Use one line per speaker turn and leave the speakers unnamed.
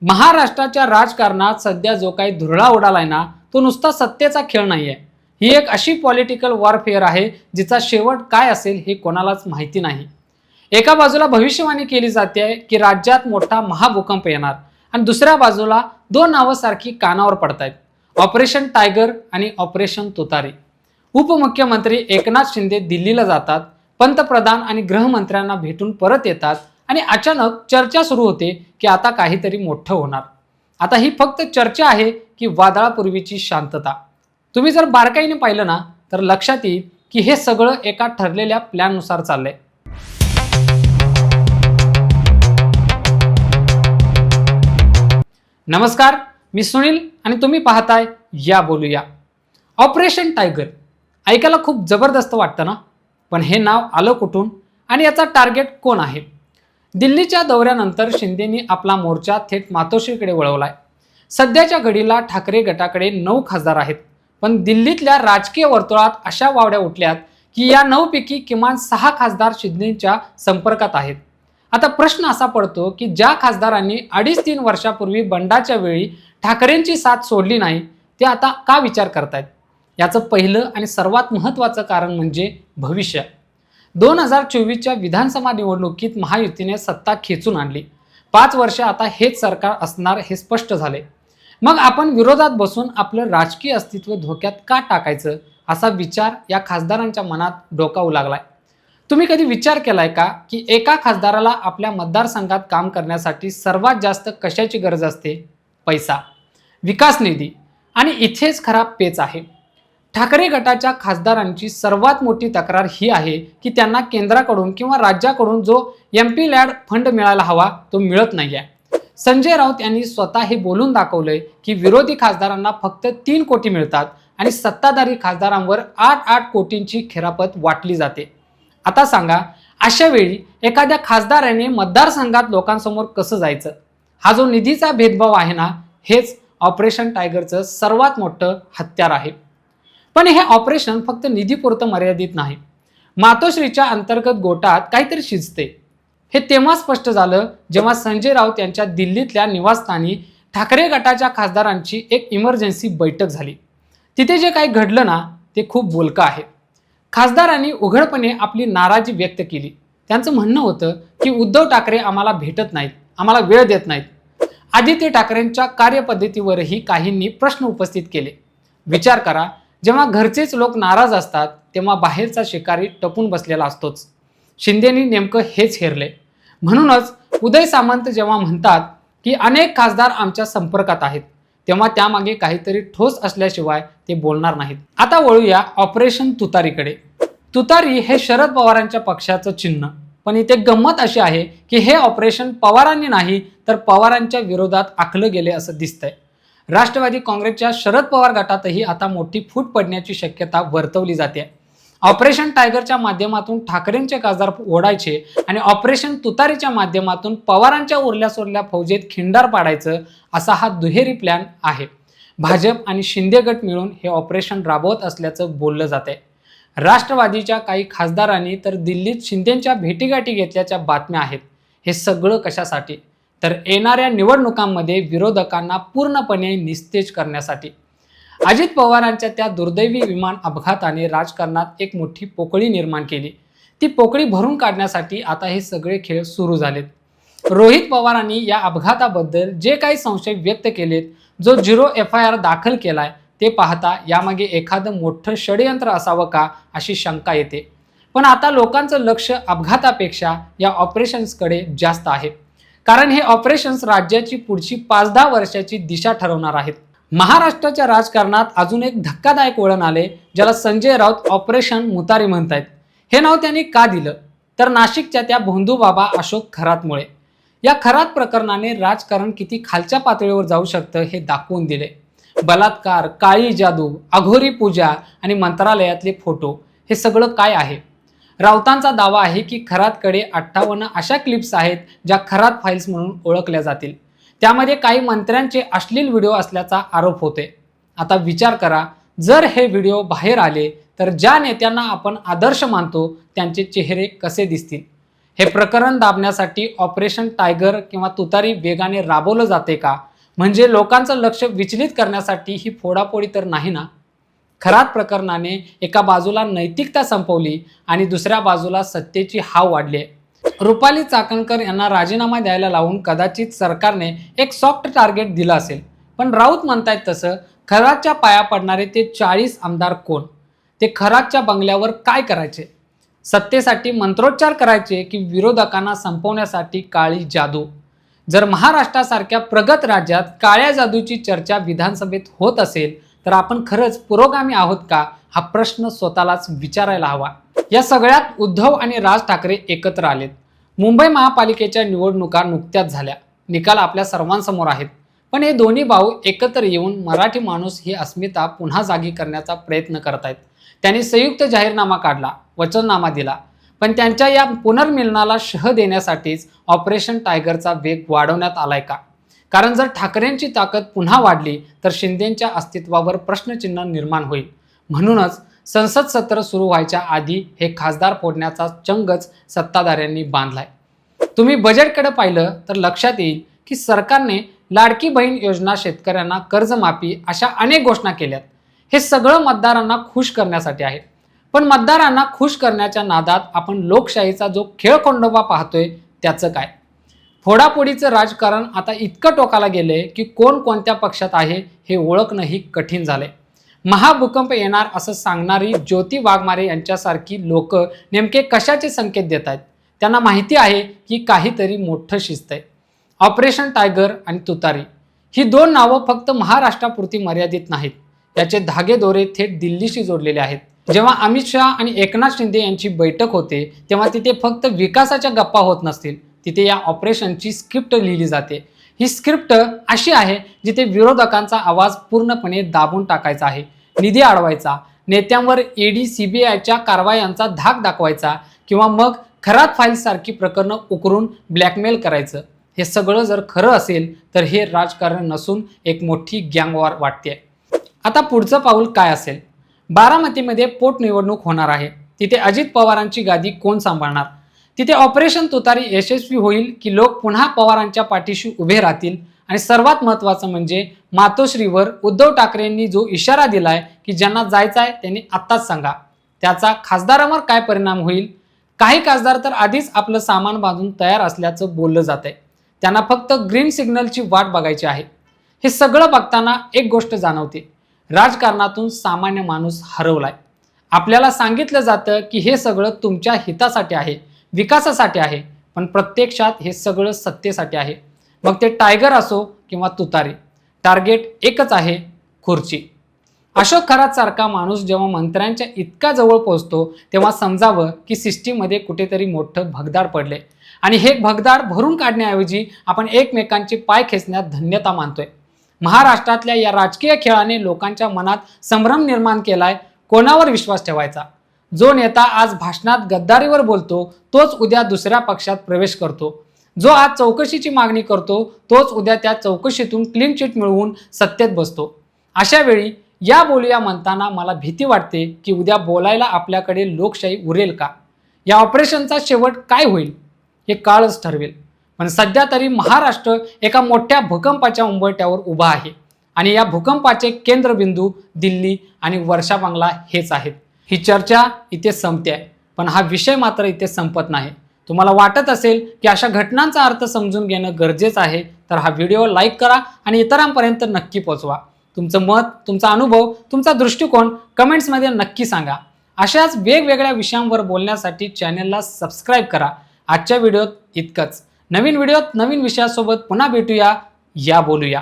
महाराष्ट्राच्या राजकारणात सध्या जो काही धुरळा उडालाय ना, तो नुसता सत्तेचा खेळ नाहीये. ही एक अशी पॉलिटिकल वॉरफेअर आहे जिचा शेवट काय असेल हे कोणालाच माहिती नाही. एका बाजूला भविष्यवाणी केली जाते की राज्यात मोठा महाभूकंप येणार आणि दुसऱ्या बाजूला दोन नावं सारखी कानावर पडतायत, ऑपरेशन टायगर आणि ऑपरेशन तुतारी. उपमुख्यमंत्री एकनाथ शिंदे दिल्लीला जातात, पंतप्रधान आणि गृहमंत्र्यांना भेटून परत येतात आणि अचानक चर्चा सुरू होते की आता काहीतरी मोठं होणार. आता ही फक्त चर्चा आहे की वादळापूर्वीची शांतता? तुम्ही जर बारकाईने पाहिलं ना तर लक्षात येईल की हे सगळं एका ठरलेल्या प्लॅननुसार चाललंय. नमस्कार, मी सुनील आणि तुम्ही पाहताय या बोलूया. ऑपरेशन टायगर ऐकायला खूप जबरदस्त वाटतं ना, पण हे नाव आलं कुठून आणि याचा टार्गेट कोण आहे? दिल्लीच्या दौऱ्यानंतर शिंदेंनी आपला मोर्चा थेट मातोश्रीकडे वळवलाय. सध्याच्या घडीला ठाकरे गटाकडे 9 खासदार आहेत, पण दिल्लीतल्या राजकीय वर्तुळात अशा वावड्या उठल्यात की या 9 पैकी किमान 6 खासदार शिंदेंच्या संपर्कात आहेत. आता प्रश्न असा पडतो की ज्या खासदारांनी 2.5-3 वर्षापूर्वी बंडाच्या वेळी ठाकरेंची साथ सोडली नाही, ते आता का विचार करतायत? याचं पहिलं आणि सर्वात महत्त्वाचं कारण म्हणजे भविष्य. 2024च्या विधानसभा निवडणुकीत महायुतीने सत्ता खेचून आणली. 5 वर्ष आता हेच सरकार असणार हे स्पष्ट झाले. मग आपण विरोधात बसून आपलं राजकीय अस्तित्व धोक्यात का टाकायचं, असा विचार या खासदारांच्या मनात डोकावू लागलाय. तुम्ही कधी विचार केलाय का की एका खासदाराला आपल्या मतदारसंघात काम करण्यासाठी सर्वात जास्त कशाची गरज असते? पैसा, विकास निधी. आणि इथेच खरा पेच आहे. ठाकरे गटाच्या खासदारांची सर्वात मोठी तक्रार ही आहे की त्यांना केंद्राकडून किंवा राज्याकडून जो MP लॅड फंड मिळायला हवा तो मिळत नाहीये. संजय राऊत यांनी स्वतः हे बोलून दाखवलंय की विरोधी खासदारांना फक्त 3 कोटी मिळतात आणि सत्ताधारी खासदारांवर 8-8 कोटींची खेरापत वाटली जाते. आता सांगा, अशा वेळी एखाद्या खासदाराने मतदारसंघात लोकांसमोर कसं जायचं? हा जो निधीचा भेदभाव आहे ना, हेच ऑपरेशन टायगरचं सर्वात मोठं हत्यार आहे. पण हे ऑपरेशन फक्त निधीपुरतं मर्यादित नाही. मातोश्रीच्या अंतर्गत गोटात काहीतरी शिजते. हे तेव्हा स्पष्ट झालं जेव्हा संजय राऊत यांच्या दिल्लीतल्या निवासस्थानी ठाकरे गटाच्या खासदारांची एक इमर्जन्सी बैठक झाली. तिथे जे काही घडलं ना, ते खूप बोलकं आहे. खासदारांनी उघडपणे आपली नाराजी व्यक्त केली. त्यांचं म्हणणं होतं की उद्धव ठाकरे आम्हाला भेटत नाहीत, आम्हाला वेळ देत नाहीत. आदित्य ठाकरेंच्या कार्यपद्धतीवरही काहींनी प्रश्न उपस्थित केले. विचार करा, जेव्हा घरचेच लोक नाराज असतात तेव्हा बाहेरचा शिकारी टपून बसलेला असतोच. शिंदेनी नेमकं हेच हेरले. म्हणूनच उदय सामंत जेव्हा म्हणतात की अनेक खासदार आमच्या संपर्कात आहेत, तेव्हा त्यामागे काहीतरी ठोस असल्याशिवाय ते बोलणार नाहीत. आता वळूया ऑपरेशन तुतारीकडे. तुतारी हे शरद पवारांच्या पक्षाचं चिन्ह. पण इथे गंमत अशी आहे की हे ऑपरेशन पवारांनी नाही तर पवारांच्या विरोधात आखलं गेले असं दिसतंय. राष्ट्रवादी काँग्रेसच्या शरद पवार गटातही आता मोठी फूट पडण्याची शक्यता वर्तवली जाते. ऑपरेशन टायगरच्या माध्यमातून ठाकरेंचे खासदार ओढायचे आणि ऑपरेशन तुतारीच्या माध्यमातून पवारांच्या उरल्या सोरल्या फौजेत खिंडार पाडायचं, असा हा दुहेरी प्लॅन आहे. भाजप आणि शिंदे गट मिळून हे ऑपरेशन राबवत असल्याचं बोललं जातंय. राष्ट्रवादीच्या काही खासदारांनी तर दिल्लीत शिंदेंच्या भेटीगाठी घेतल्याच्या बातम्या आहेत. हे सगळं कशासाठी? तर येणाऱ्या निवडणुकांमध्ये विरोधकांना पूर्णपणे निस्तेज करण्यासाठी. अजित पवारांच्या त्या दुर्दैवी विमान अपघाताने राजकारणात एक मोठी पोकळी निर्माण केली. ती पोकळी भरून काढण्यासाठी आता हे सगळे खेळ सुरू झालेत. रोहित पवारांनी या अपघाताबद्दल जे काही संशय व्यक्त केलेत, जो 0 FIR दाखल केलाय, ते पाहता यामागे एखादं मोठं षडयंत्र असावं का अशी शंका येते. पण आता लोकांचं लक्ष अपघातापेक्षा या ऑपरेशन्सकडे जास्त आहे. कारण हे ऑपरेशन्स राज्याची पुढची 5-10 वर्षाची दिशा ठरवणार आहेत. महाराष्ट्राच्या राजकारणात अजून एक धक्कादायक वळण आले, ज्याला संजय राऊत ऑपरेशन मुतारी म्हणतायत. हे नाव त्यांनी का दिलं? तर नाशिकच्या त्या भोंदूबाबा अशोक खरातमुळे. या खरात प्रकरणाने राजकारण किती खालच्या पातळीवर जाऊ शकतं हे दाखवून दिले. बलात्कार, काळी जादू, अघोरी पूजा आणि मंत्रालयातले फोटो, हे सगळं काय आहे? राऊतांचा दावा आहे की खरातकडे 58 अशा क्लिप्स आहेत ज्या खरात फाईल्स म्हणून ओळखल्या जातील. त्यामध्ये काही मंत्र्यांचे अश्लील व्हिडिओ असल्याचा आरोप होते. आता विचार करा, जर हे व्हिडिओ बाहेर आले तर ज्या नेत्यांना आपण आदर्श मानतो त्यांचे चेहरे कसे दिसतील? हे प्रकरण दाबण्यासाठी ऑपरेशन टायगर किंवा तुतारी वेगाने राबवलं जाते का? म्हणजे लोकांचं लक्ष विचलित करण्यासाठी ही फोडाफोडी तर नाही ना? खरात प्रकरणाने एका बाजूला नैतिकता संपवली आणि दुसऱ्या बाजूला सत्तेची हाव वाढली आहे. रुपाली चाकणकर यांना राजीनामा द्यायला लावून कदाचित सरकारने एक सॉफ्ट टार्गेट दिलं असेल, पण राऊत म्हणतायत तसं खरातच्या पाया पडणारे ते 40 आमदार कोण? ते खरातच्या बंगल्यावर काय करायचे? सत्तेसाठी मंत्रोच्चार करायचे की विरोधकांना संपवण्यासाठी काळी जादू? जर महाराष्ट्रासारख्या प्रगत राज्यात काळ्या जादूची चर्चा विधानसभेत होत असेल तर आपण खरंच पुरोगामी आहोत का, हा प्रश्न स्वतःलाच विचारायला हवा. या सगळ्यात उद्धव आणि राज ठाकरे एकत्र आलेत. मुंबई महापालिकेच्या निवडणुका नुकत्याच झाल्या, निकाल आपल्या सर्वांसमोर आहेत. पण हे दोन्ही भाऊ एकत्र येऊन मराठी माणूस ही अस्मिता पुन्हा जागी करण्याचा प्रयत्न करत आहेत. त्यांनी संयुक्त जाहीरनामा काढला, वचननामा दिला, पण त्यांच्या या पुनर्मिलनाला शह देण्यासाठीच ऑपरेशन टायगरचा वेग वाढवण्यात आलाय का? कारण जर ठाकरेंची ताकद पुन्हा वाढली तर शिंदेच्या अस्तित्वावर प्रश्नचिन्ह निर्माण होईल. म्हणूनच संसद सत्र सुरू व्हायच्या आधी हे खासदार फोडण्याचा चंगच सत्ताधाऱ्यांनी बांधलाय. तुम्ही बजेटकडे पाहिलं तर लक्षात येईल की सरकारने लाडकी बहीण योजना, शेतकऱ्यांना कर्जमाफी अशा अनेक घोषणा केल्यात. हे सगळं मतदारांना खुश करण्यासाठी आहे. पण मतदारांना खुश करण्याच्या नादात आपण लोकशाहीचा जो खेळखंडोबा पाहतोय त्याचं काय? फोडाफोडीचं राजकारण आता इतकं टोकाला गेलंय की कोण कोणत्या पक्षात आहे हे ओळखणंही कठीण झालंय. महाभूकंप येणार असं सांगणारी ज्योती वाघमारे यांच्यासारखी लोक नेमके कशाचे संकेत देत आहेत? त्यांना माहिती आहे की काहीतरी मोठं शिजतंय. ऑपरेशन टायगर आणि तुतारी ही दोन नावं फक्त महाराष्ट्रापुरती मर्यादित नाहीत. याचे धागेदोरे थेट दिल्लीशी जोडलेले आहेत. जेव्हा अमित शहा आणि एकनाथ शिंदे यांची बैठक होते तेव्हा तिथे फक्त विकासाच्या गप्पा होत नसतील, तिथे या ऑपरेशनची स्क्रिप्ट लिहिली जाते. ही स्क्रिप्ट अशी आहे जिथे विरोधकांचा आवाज पूर्णपणे दाबून टाकायचा आहे, निधी अडवायचा, नेत्यांवर ईडी सीबीआयच्या कारवायांचा धाक दाखवायचा किंवा मग खरात फाईल सारखी प्रकरणं उकरून ब्लॅकमेल करायचं. हे सगळं जर खरं असेल तर हे राजकारण नसून एक मोठी गँगवॉर वाटते. आता पुढचं पाऊल काय असेल? बारामतीमध्ये पोटनिवडणूक होणार आहे. तिथे अजित पवारांची गादी कोण सांभाळणार? तिथे ऑपरेशन तुतारी यशस्वी होईल की लोक पुन्हा पवारांच्या पाठीशी उभे राहतील? आणि सर्वात महत्त्वाचं म्हणजे मातोश्रीवर उद्धव ठाकरेंनी जो इशारा दिलाय की ज्यांना जायचं आहे त्यांनी आत्ताच सांगा, त्याचा खासदारांवर काय परिणाम होईल? काही खासदार तर आधीच आपलं सामान बांधून तयार असल्याचं बोललं जात आहे. त्यांना फक्त ग्रीन सिग्नलची वाट बघायची आहे. हे सगळं बघताना एक गोष्ट जाणवते, राजकारणातून सामान्य माणूस हरवलाय. आपल्याला सांगितलं जातं की हे सगळं तुमच्या हितासाठी आहे, विकासासाठी आहे, पण प्रत्यक्षात हे सगळं सत्तेसाठी आहे. मग ते टायगर असो किंवा तुतारी, टार्गेट एकच आहे, खुर्ची. अशोक खरात सारखा माणूस जेव्हा मंत्र्यांच्या इतक्या जवळ पोहोचतो तेव्हा समजावं की सिस्टीममध्ये कुठेतरी मोठं भगदाड पडले आणि हे भगदाड भरून काढण्याऐवजी आपण एकमेकांचे पाय खेचण्यात धन्यता मानतोय. महाराष्ट्रातल्या या राजकीय खेळाने लोकांच्या मनात संभ्रम निर्माण केलाय. कोणावर विश्वास ठेवायचा? जो नेता आज भाषणात गद्दारीवर बोलतो तोच उद्या दुसऱ्या पक्षात प्रवेश करतो. जो आज चौकशीची मागणी करतो तोच उद्या त्या चौकशीतून क्लीन चिट मिळवून सत्तेत बसतो. अशा वेळी या बोलूया म्हणताना मला भीती वाटते की उद्या बोलायला आपल्याकडे लोकशाही उरेल का? या ऑपरेशनचा शेवट काय होईल हे काळच ठरवेल. पण सध्या तरी महाराष्ट्र एका मोठ्या भूकंपाच्या उंबरठ्यावर उभा आहे आणि या भूकंपाचे केंद्रबिंदू दिल्ली आणि वर्षा बंगला हेच आहेत. ही चर्चा इथे संपते आहे, पण हा विषय मात्र इथे संपत नाही. तुम्हाला वाटत असेल की अशा घटनांचा अर्थ समजून घेणं गरजेचं आहे तर हा व्हिडिओ लाईक करा आणि इतरांपर्यंत नक्की पोहोचवा. तुमचं मत, तुमचा अनुभव, तुमचा दृष्टिकोन कमेंट्समध्ये नक्की सांगा. अशाच वेगवेगळ्या विषयांवर बोलण्यासाठी चॅनलला सबस्क्राईब करा. आजच्या व्हिडिओत इतकंच. नवीन व्हिडिओत नवीन विषयासोबत पुन्हा भेटूया. या बोलूया.